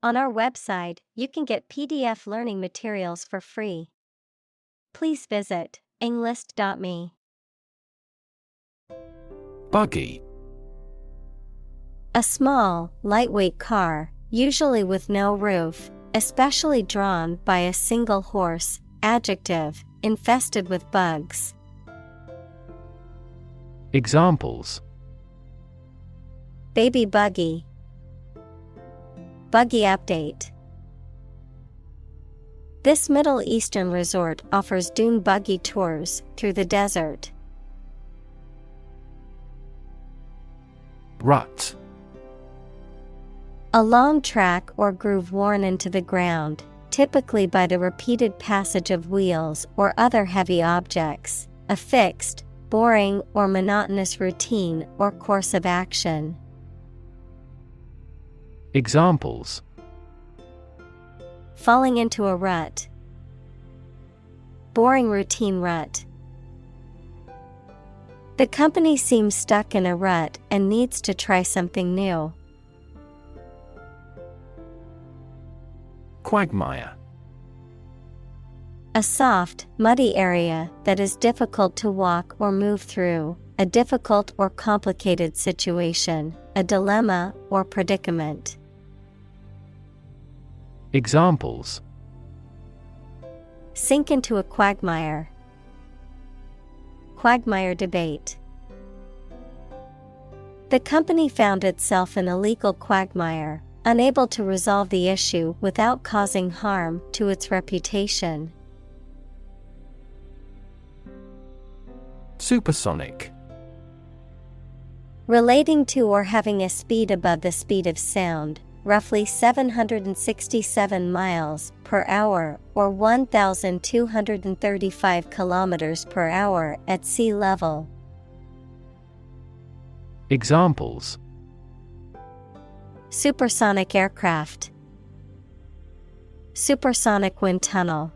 On our website, you can get PDF learning materials for free. Please visit englist.me. Buggy. A small, lightweight car, usually with no roof, especially drawn by a single horse. Adjective, infested with bugs. Examples: Baby buggy. Buggy update. This Middle Eastern resort offers dune buggy tours through the desert. Rut. A long track or groove worn into the ground, typically by the repeated passage of wheels or other heavy objects, a fixed, boring or monotonous routine or course of action. Examples: Falling into a rut. Boring routine rut. The company seems stuck in a rut and needs to try something new. Quagmire. A soft, muddy area that is difficult to walk or move through, a difficult or complicated situation, a dilemma or predicament. Examples: Sink into a quagmire. Quagmire debate. The company found itself in a legal quagmire, unable to resolve the issue without causing harm to its reputation. Supersonic. Relating to or having a speed above the speed of sound, roughly 767 miles per hour or 1,235 kilometers per hour at sea level. Examples: Supersonic aircraft. Supersonic wind tunnel.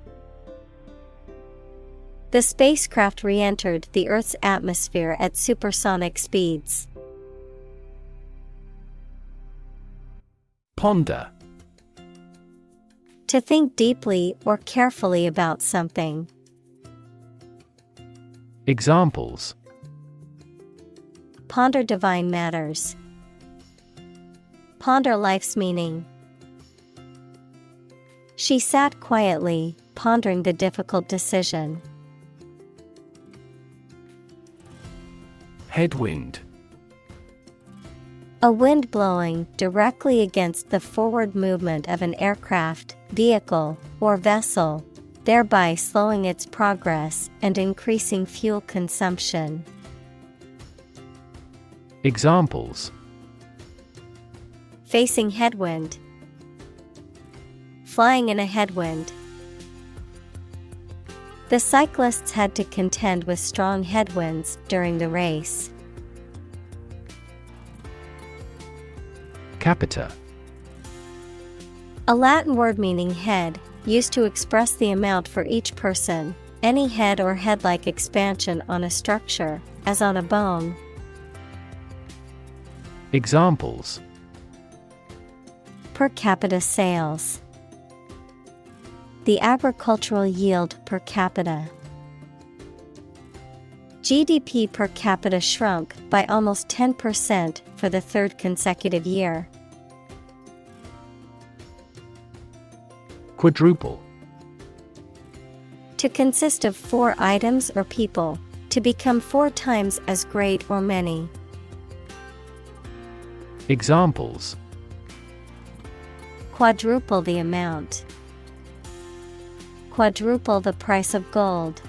The spacecraft re-entered the Earth's atmosphere at supersonic speeds. Ponder. To think deeply or carefully about something. Examples: Ponder divine matters. Ponder life's meaning. She sat quietly, pondering the difficult decision. Headwind. A wind blowing directly against the forward movement of an aircraft, vehicle, or vessel, thereby slowing its progress and increasing fuel consumption. Examples: Facing headwind. Flying in a headwind. The cyclists had to contend with strong headwinds during the race. Capita. A Latin word meaning head, used to express the amount for each person, any head or head-like expansion on a structure, as on a bone. Examples: Per capita sales. The agricultural yield per capita. GDP per capita shrunk by almost 10% for the third consecutive year. Quadruple. To consist of 4 items or people, to become 4 times as great or many. Examples: Quadruple the amount. Quadruple the price of gold.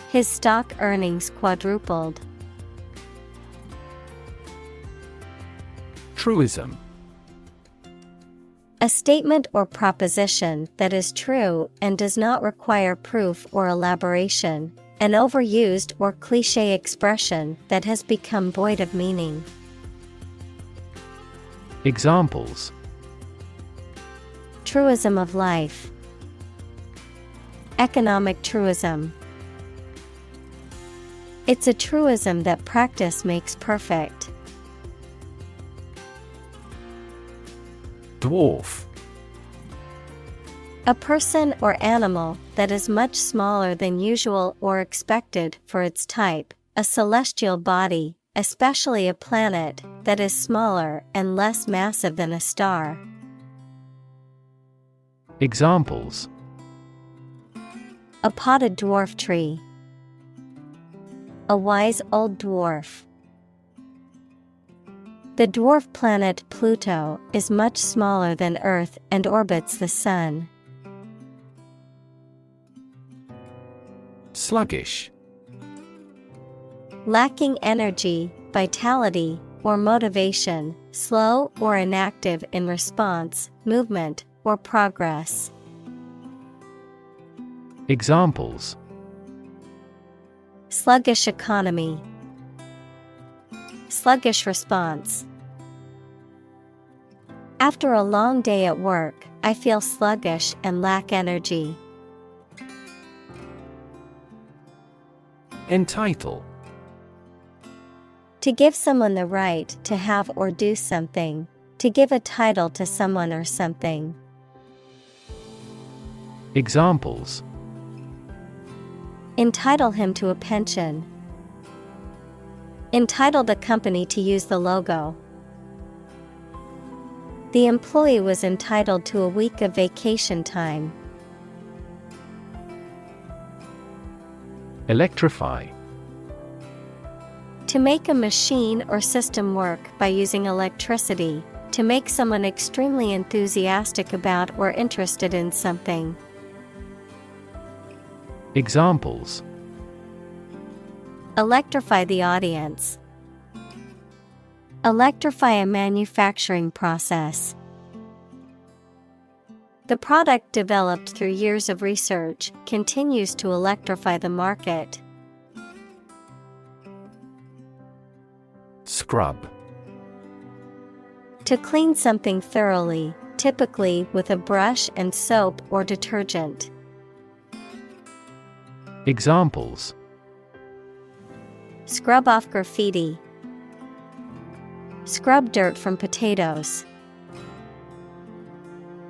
His stock earnings quadrupled. Truism. A statement or proposition that is true and does not require proof or elaboration, an overused or cliché expression that has become void of meaning. Examples: Truism of life. Economic truism. It's a truism that practice makes perfect. Dwarf. A person or animal that is much smaller than usual or expected for its type, a celestial body, especially a planet, that is smaller and less massive than a star. Examples: A potted dwarf tree. A wise old dwarf. The dwarf planet Pluto is much smaller than Earth and orbits the Sun. Sluggish. Lacking energy, vitality, or motivation, slow or inactive in response, movement, or progress. Examples: Sluggish economy. Sluggish response. After a long day at work, I feel sluggish and lack energy. Entitle. To give someone the right to have or do something. To give a title to someone or something. Examples: Entitle him to a pension. Entitle the company to use the logo. The employee was entitled to a week of vacation time. Electrify. To make a machine or system work by using electricity. To make someone extremely enthusiastic about or interested in something. Examples: Electrify the audience. Electrify a manufacturing process. The product developed through years of research continues to electrify the market. Scrub. To clean something thoroughly, typically with a brush and soap or detergent. Examples: Scrub off graffiti. Scrub dirt from potatoes.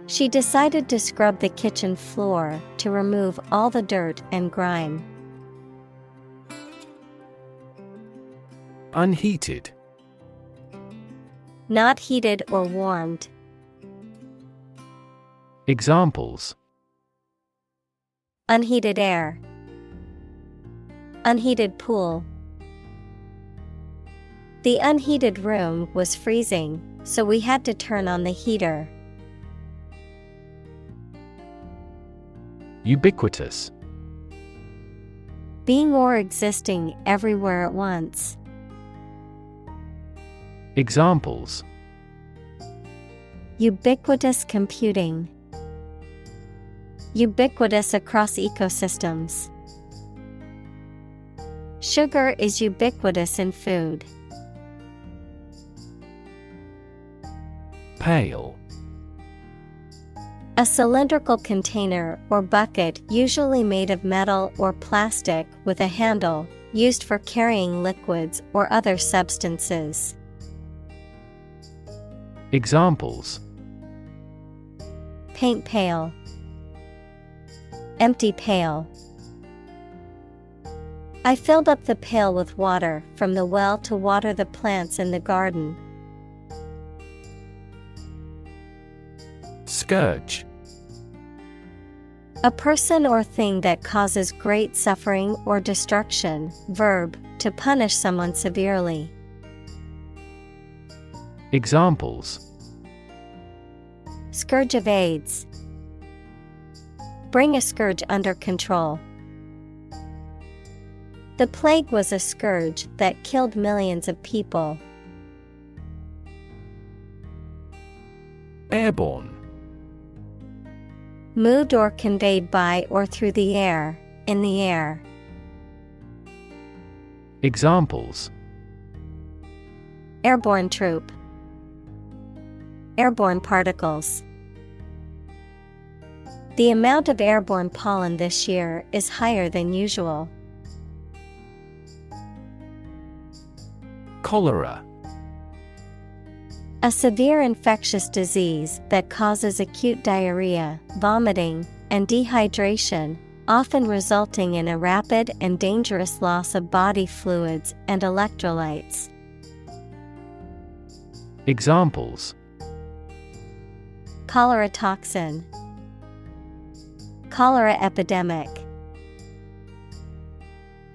She decided to scrub the kitchen floor to remove all the dirt and grime. Unheated. Not heated or warmed. Examples: Unheated air. Unheated pool. The unheated room was freezing, so we had to turn on the heater. Ubiquitous. Being or existing everywhere at once. Examples: Ubiquitous computing. Ubiquitous across ecosystems. Sugar is ubiquitous in food. Pail. A cylindrical container or bucket usually made of metal or plastic with a handle, used for carrying liquids or other substances. Examples: Paint pail. Empty pail. I filled up the pail with water from the well to water the plants in the garden. Scourge. A person or thing that causes great suffering or destruction. Verb, to punish someone severely. Examples: Scourge of AIDS. Bring a scourge under control. The plague was a scourge that killed millions of people. Airborne. Moved or conveyed by or through the air, in the air. Examples: Airborne troop. Airborne particles. The amount of airborne pollen this year is higher than usual. Cholera. A severe infectious disease that causes acute diarrhea, vomiting, and dehydration, often resulting in a rapid and dangerous loss of body fluids and electrolytes. Examples: Cholera toxin, cholera epidemic.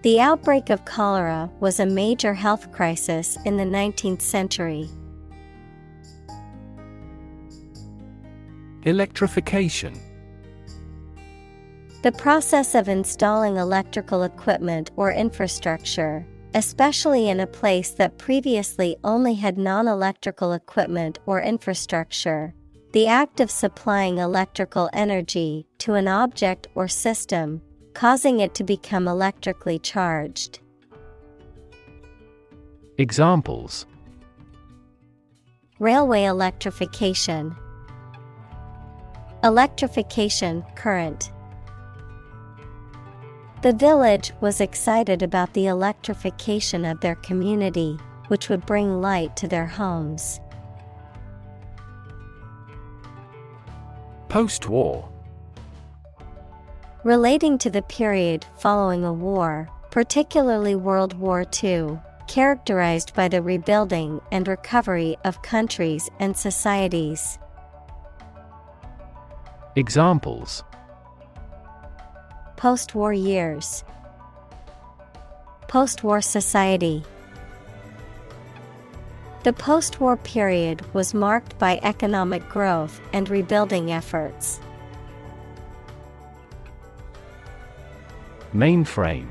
The outbreak of cholera was a major health crisis in the 19th century. Electrification. The process of installing electrical equipment or infrastructure, especially in a place that previously only had non-electrical equipment or infrastructure. The act of supplying electrical energy to an object or system, causing it to become electrically charged. Examples: Railway electrification, electrification current. The village was excited about the electrification of their community, which would bring light to their homes. Post-war. Relating to the period following a war, particularly World War II, characterized by the rebuilding and recovery of countries and societies. Examples: Post-war years, post-war society. The post-war period was marked by economic growth and rebuilding efforts. Mainframe.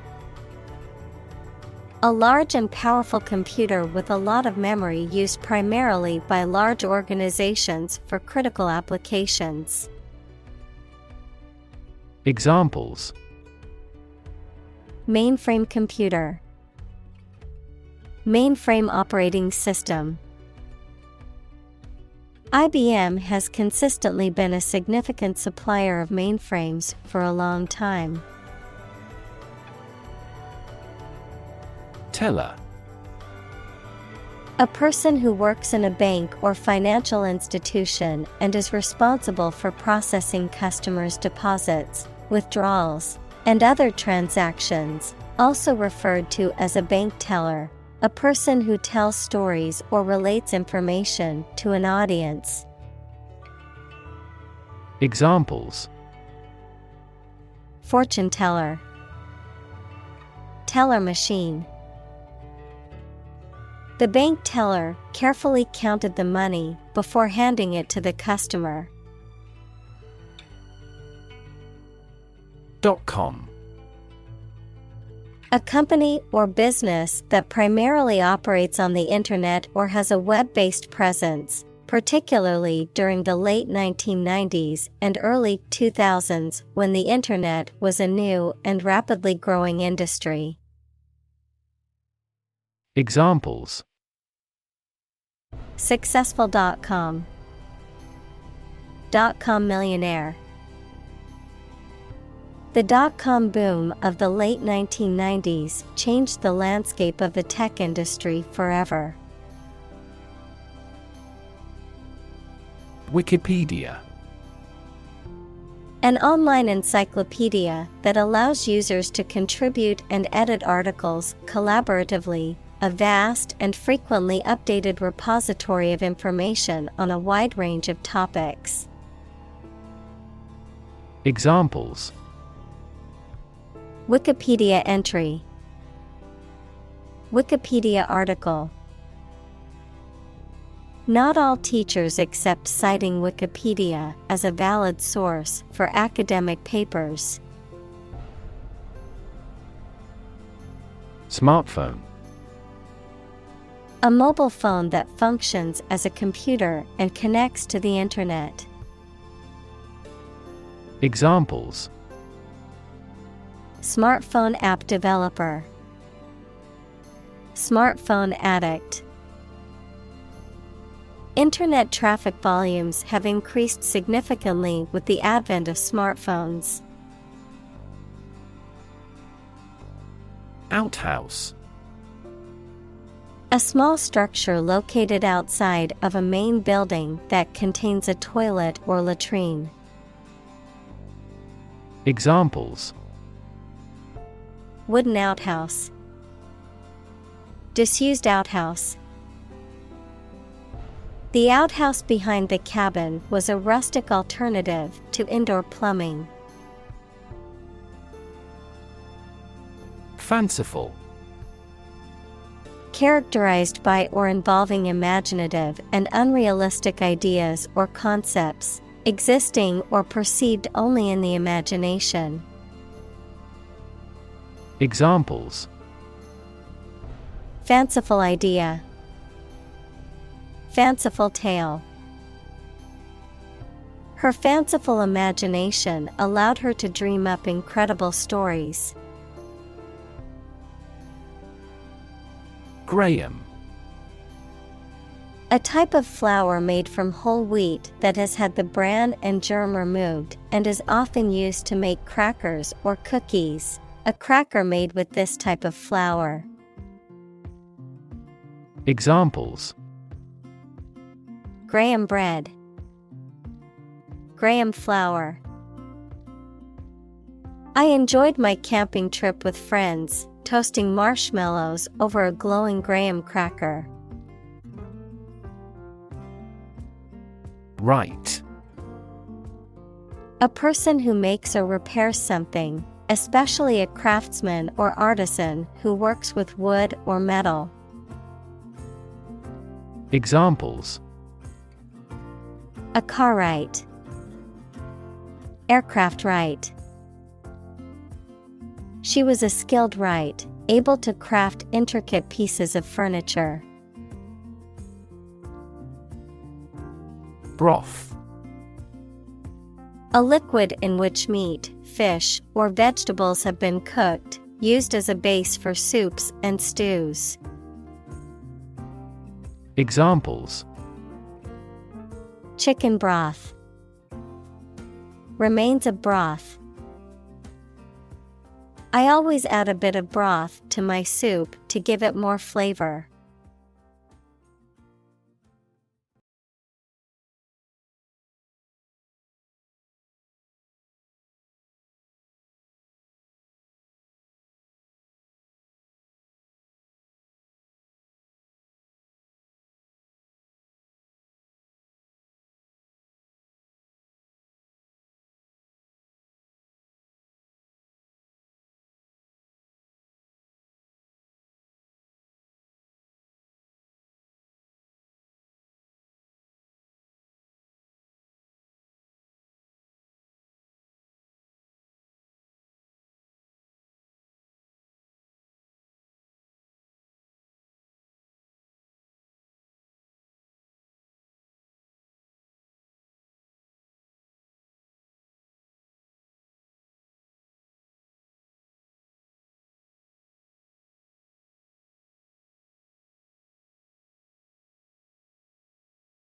A large and powerful computer with a lot of memory used primarily by large organizations for critical applications. Examples: Mainframe computer, mainframe operating system. IBM has consistently been a significant supplier of mainframes for a long time. Teller. A person who works in a bank or financial institution and is responsible for processing customers' deposits, withdrawals, and other transactions, also referred to as a bank teller, a person who tells stories or relates information to an audience. Examples: Fortune teller, teller machine. The bank teller carefully counted the money before handing it to the customer. .com. A company or business that primarily operates on the internet or has a web-based presence, particularly during the late 1990s and early 2000s when the internet was a new and rapidly growing industry. Examples: Successful.com, .com millionaire. The dot-com boom of the late 1990s changed the landscape of the tech industry forever. Wikipedia. An online encyclopedia that allows users to contribute and edit articles collaboratively, a vast and frequently updated repository of information on a wide range of topics. Examples: Wikipedia entry, Wikipedia article. Not all teachers accept citing Wikipedia as a valid source for academic papers. Smartphone. A mobile phone that functions as a computer and connects to the internet. Examples: Smartphone app developer, smartphone addict. Internet traffic volumes have increased significantly with the advent of smartphones. Outhouse. A small structure located outside of a main building that contains a toilet or latrine. Examples: Wooden outhouse. Disused outhouse. The outhouse behind the cabin was a rustic alternative to indoor plumbing. Fanciful. Characterized by or involving imaginative and unrealistic ideas or concepts, existing or perceived only in the imagination. Examples: Fanciful idea. Fanciful tale. Her fanciful imagination allowed her to dream up incredible stories. Graham. A type of flour made from whole wheat that has had the bran and germ removed and is often used to make crackers or cookies. A cracker made with this type of flour. Examples: Graham bread. Graham flour. I enjoyed my camping trip with friends, toasting marshmallows over a glowing graham cracker. Right. A person who makes or repairs something, especially a craftsman or artisan who works with wood or metal. Examples: A car right. Aircraft right. She was a skilled right, able to craft intricate pieces of furniture. Broth. A liquid in which meat, fish, or vegetables have been cooked, used as a base for soups and stews. Examples: Chicken broth. Remains of broth. I always add a bit of broth to my soup to give it more flavor.